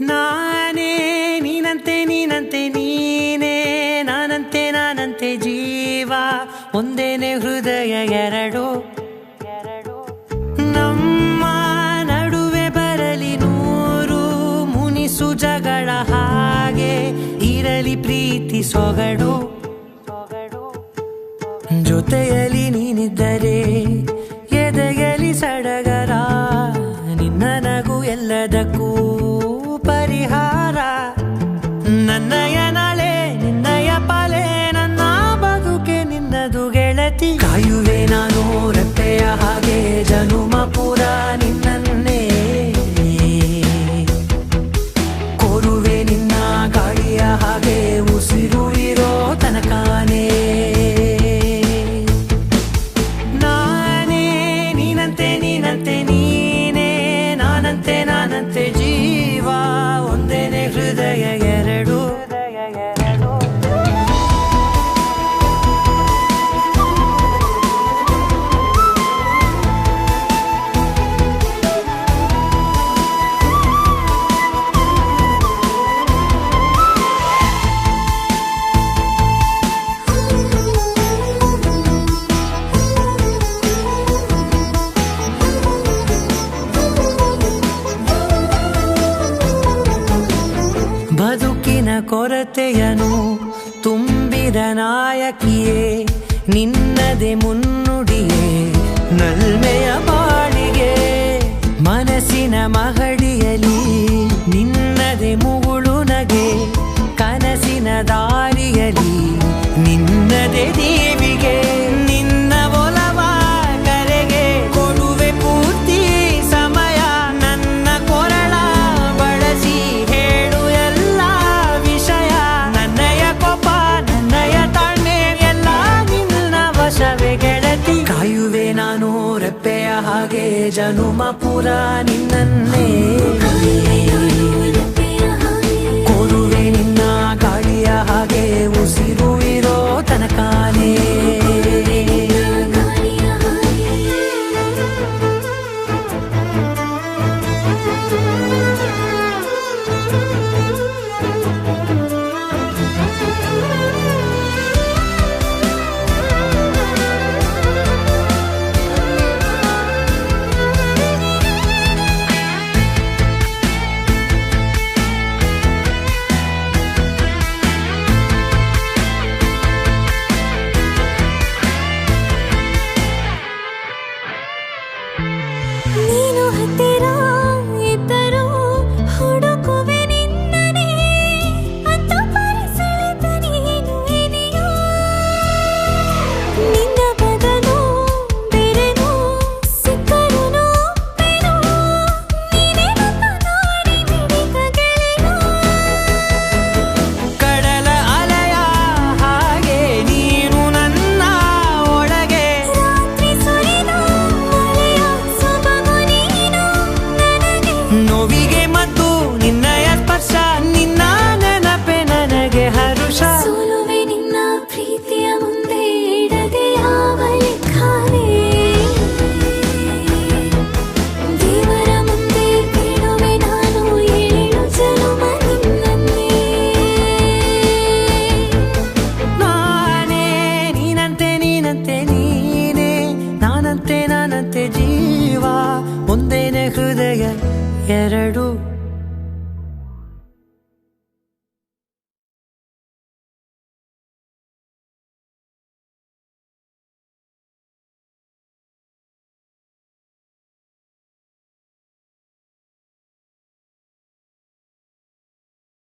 ನಾನೇ ನೀನಂತೆ ನೀನಂತೆ ನೀನೇ ನಾನಂತೆ ನಾನಂತೆ ಜೀವ ಒಂದೇನೆ ಹೃದಯ ಎರಡು ನಮ್ಮ ನಡುವೆ ಬರಲಿ ನೂರು ಮುನಿಸು ಜಗಳ ಹಾಗೆ ಇರಲಿ ಪ್ರೀತಿ ಸೊಗಡು ಜೊತೆಯಲ್ಲಿ ನೀನಿದ್ದರೆ ಎದೆಯಲಿ ಸಡಗರ ನಿನ್ನ ನಗು ಎಲ್ಲದಕ್ಕೂ ಪರಿಹಾರ ನನ್ನಯ ನಾಳೆ ನಿನ್ನಯ ಪಾಲೆ ನನ್ನ ಬದುಕೆ ನಿನ್ನದು ಗೆಳತಿ ಕಾಯುವೆ ನಾನು ರೆಪ್ಪೆಯ ಹಾಗೆ ಜನುಮ ಪುರ ನಿನ್ನನ್ನೇ ಕೋರುವೆ ನಿನ್ನ ಗಾಳಿಯ ಹಾಗೆ ಉಸಿರು ಇರೋ ತನಕಾನೇ ನಾನೇ ನೀನಂತೆ ನೀನಂತೆ ನೀನೇ ನಾನಂತೆ ನಾನಂತೆ ಜೀವ ಒಂದೇನೆ ಹೃದಯ ಎರಡು ಬದುಕಿನ ಕೊರತೆಯನು ತುಂಬಿದ ನಾಯಕಿಯೇ ನಿನ್ನದೆ ಮುನ್ನುಡಿಯೇ ನಲ್ಮೆಯ ಬಾಳಿಗೆ ಮನಸ್ಸಿನ ಮಹಡಿಯಲಿ ನಿನ್ನದೆ ಮುಗುಳು ನಗೆ ಕನಸಿನ ದಾರಿಯಲಿ ನಿನ್ನದೆ ದೇವಿಗೆ ನಿನ್ನ ಒಲವ ಕರೆಗೆ ಕೊಡುವೆ ಪೂರ್ತಿ ಸಮಯ ನನ್ನ ಕೊರಳ ಬಳಸಿ ಹೇಳು ಎಲ್ಲ ವಿಷಯ ನನ್ನಯ ಕೋಪ ನನ್ನಯ ತಾಳ್ಮೆ ಎಲ್ಲ ನಿನ್ನ ವಶವೇ ಗೆಳತಿ ಕಾಯುವೆ ನಾನು ರೆಪ್ಪೆಯ ಹಾಗೆ ಜನುಮ ಪುರ ನಿನ್ನನ್ನೇ